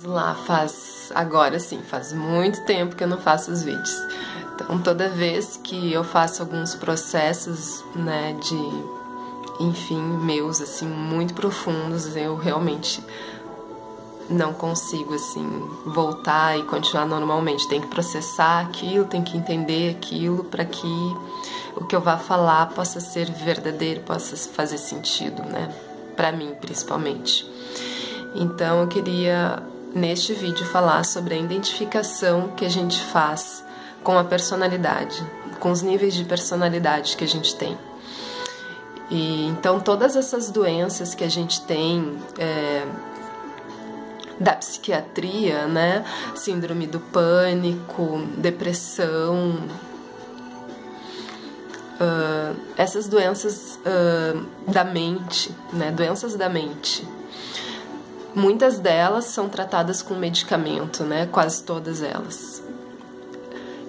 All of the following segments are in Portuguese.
Lá agora sim, faz muito tempo que eu não faço os vídeos. Então toda vez que eu faço alguns processos, né, enfim, meus, assim, muito profundos, eu realmente não consigo, assim, voltar e continuar normalmente. Tem que processar aquilo, tem que entender aquilo para que o que eu vá falar possa ser verdadeiro, possa fazer sentido, né, para mim principalmente. Então eu queria neste vídeo falar sobre a identificação que a gente faz com a personalidade, com os níveis de personalidade que a gente tem. E então todas essas doenças que a gente tem da psiquiatria, né, síndrome do pânico, depressão, essas doenças da mente, né, doenças da mente. Muitas delas são tratadas com medicamento, né? Quase todas elas.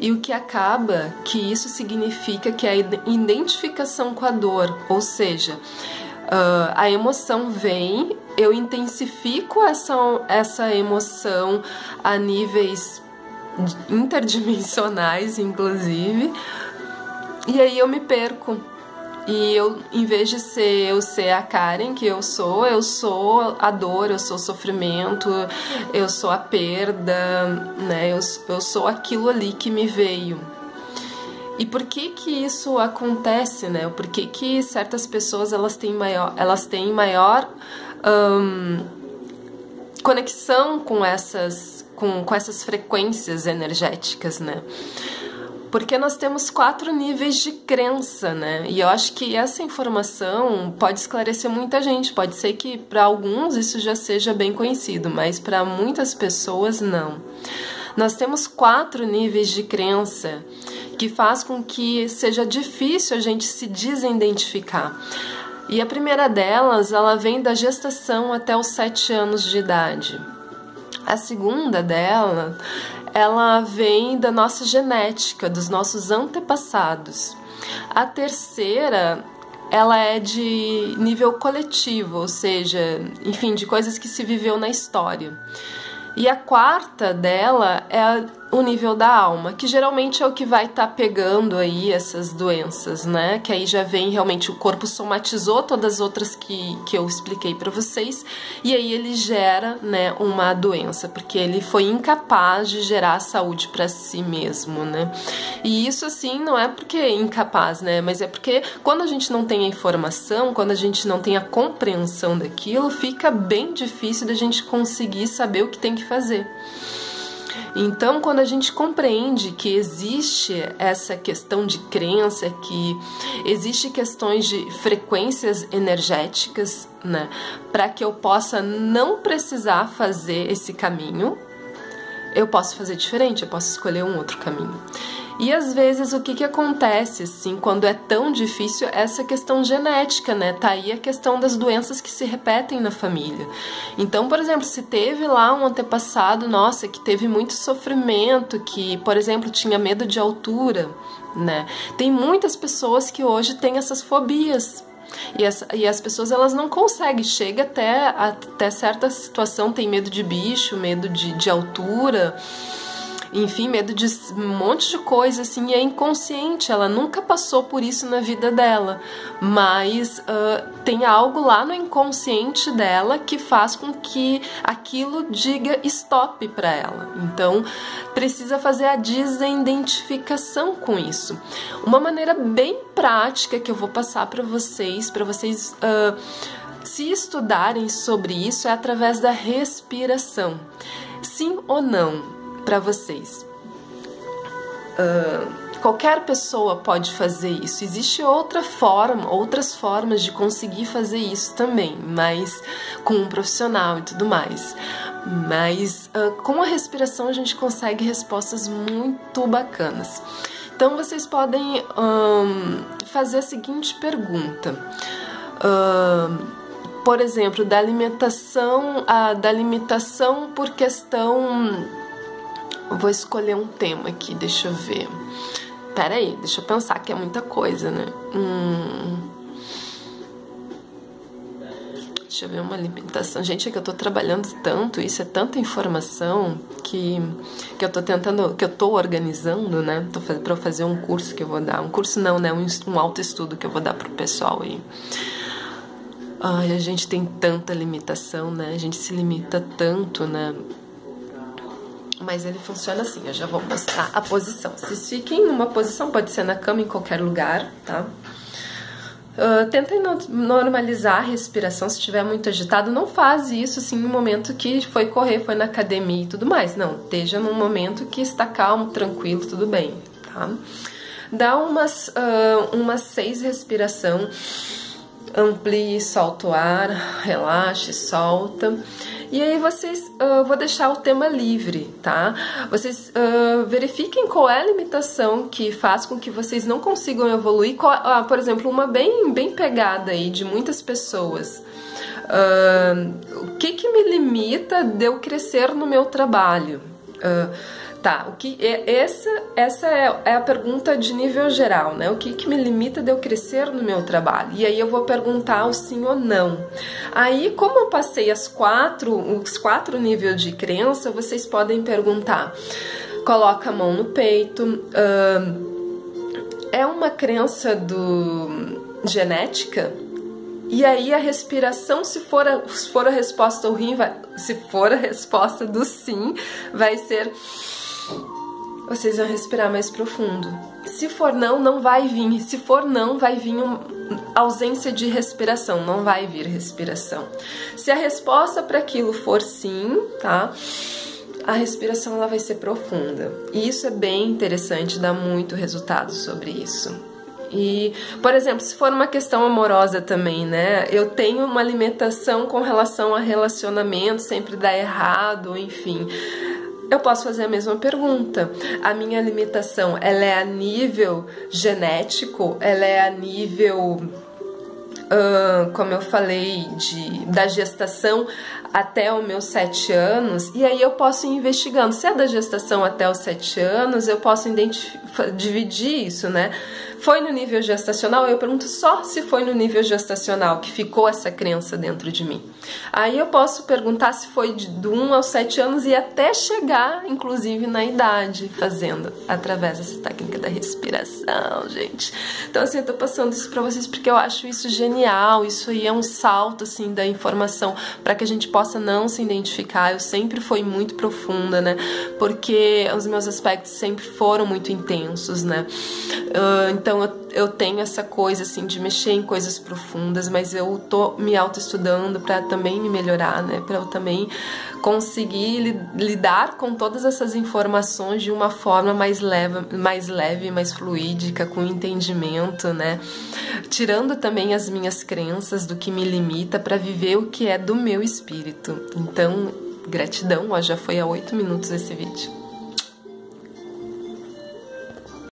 E o que acaba que isso significa que a identificação com a dor, ou seja, a emoção vem, eu intensifico essa emoção a níveis interdimensionais, inclusive, e aí eu me perco. E eu, em vez de eu ser a Karen que eu sou a dor, eu sou o sofrimento, eu sou a perda, né? Eu sou aquilo ali que me veio. E por que isso acontece, né? Por que certas pessoas elas têm maior conexão com essas frequências energéticas, né? Porque nós temos 4 níveis de crença, né? E eu acho que essa informação pode esclarecer muita gente. Pode ser que para alguns isso já seja bem conhecido, mas para muitas pessoas não. Nós temos 4 níveis de crença que faz com que seja difícil a gente se desidentificar. E a primeira delas, ela vem da gestação até os 7 anos de idade. A segunda dela, ela vem da nossa genética, dos nossos antepassados. A terceira, ela é de nível coletivo, ou seja, enfim, de coisas que se viveu na história. E a quarta dela é o nível da alma, que geralmente é o que vai estar pegando aí essas doenças, né? Que aí já vem realmente o corpo somatizou todas as outras que eu expliquei para vocês, e aí ele gera, né, uma doença, porque ele foi incapaz de gerar saúde para si mesmo, né? E isso, assim, não é porque é incapaz, né? Mas é porque quando a gente não tem a informação, quando a gente não tem a compreensão daquilo, fica bem difícil da gente conseguir saber o que tem que fazer. Então, quando a gente compreende que existe essa questão de crença, que existe questões de frequências energéticas, né, para que eu possa não precisar fazer esse caminho, eu posso fazer diferente, eu posso escolher um outro caminho. E às vezes o que acontece, assim, quando é tão difícil, essa questão genética, né? Tá aí a questão das doenças que se repetem na família. Então, por exemplo, se teve lá um antepassado, nossa, que teve muito sofrimento, que, por exemplo, tinha medo de altura, né? Tem muitas pessoas que hoje têm essas fobias. E as pessoas, elas não conseguem, chega até certa situação, tem medo de bicho, medo de altura, enfim, medo de um monte de coisa, assim, e é inconsciente, ela nunca passou por isso na vida dela, mas tem algo lá no inconsciente dela que faz com que aquilo diga stop para ela. Então, precisa fazer a desidentificação com isso. Uma maneira bem prática que eu vou passar para vocês se estudarem sobre isso, é através da respiração. Sim ou não? Para vocês, qualquer pessoa pode fazer isso. Existe outras formas de conseguir fazer isso também, mas com um profissional e tudo mais. Mas com a respiração a gente consegue respostas muito bacanas. Então vocês podem fazer a seguinte pergunta. Por exemplo, da limitação por questão. Vou escolher um tema aqui, deixa eu ver. Pera aí, deixa eu pensar, que é muita coisa, né? deixa eu ver uma limitação. Gente, é que eu tô trabalhando tanto, isso é tanta informação que eu tô tentando, que eu tô organizando, né? Pra fazer um curso que eu vou dar. Um curso não, né? Um autoestudo que eu vou dar pro pessoal aí. Ai, a gente tem tanta limitação, né? A gente se limita tanto, né? Mas ele funciona assim, eu já vou mostrar a posição. Vocês fiquem numa posição, pode ser na cama, em qualquer lugar, tá? Tentem normalizar a respiração. Se estiver muito agitado, não faz isso assim no momento que foi correr, foi na academia e tudo mais. Não, esteja num momento que está calmo, tranquilo, tudo bem, tá? Dá umas 6 respirações. Amplie, solta o ar, relaxe, solta. E aí vocês, vou deixar o tema livre, tá? Vocês verifiquem qual é a limitação que faz com que vocês não consigam evoluir. Por exemplo, uma bem pegada aí de muitas pessoas. O que me limita de eu crescer no meu trabalho? Tá, essa é a pergunta de nível geral, né? O que me limita de eu crescer no meu trabalho? E aí eu vou perguntar o sim ou não. Aí, como eu passei os 4 níveis de crença, vocês podem perguntar. Coloca a mão no peito. É uma crença genética? E aí a respiração, se for a resposta do rim, se for a resposta do sim, vai ser... Vocês vão respirar mais profundo. Se for não, não vai vir. Se for não, vai vir ausência de respiração, não vai vir respiração. Se a resposta para aquilo for sim, tá? A respiração ela vai ser profunda. E isso é bem interessante, dá muito resultado sobre isso. E, por exemplo, se for uma questão amorosa também, né? Eu tenho uma limitação com relação a relacionamento, sempre dá errado, enfim. Eu posso fazer a mesma pergunta. A minha limitação, ela é a nível genético? Ela é a nível, como eu falei, da gestação até os meus 7 anos? E aí eu posso ir investigando. Se é da gestação até os 7 anos, eu posso dividir isso, né? Foi no nível gestacional? Eu pergunto só se foi no nível gestacional que ficou essa crença dentro de mim. Aí eu posso perguntar se foi do 1 aos 7 anos e até chegar, inclusive, na idade, fazendo através dessa técnica da respiração, gente. Então, assim, eu tô passando isso pra vocês porque eu acho isso genial. Isso aí é um salto, assim, da informação para que a gente possa não se identificar. Eu sempre fui muito profunda, né? Porque os meus aspectos sempre foram muito intensos, né? Então eu tenho essa coisa assim de mexer em coisas profundas, mas eu tô me autoestudando para também me melhorar, né? Para eu também conseguir lidar com todas essas informações de uma forma mais leve, mais fluídica, com entendimento, né? Tirando também as minhas crenças do que me limita para viver o que é do meu espírito. Então, gratidão, ó, já foi há 8 minutos esse vídeo.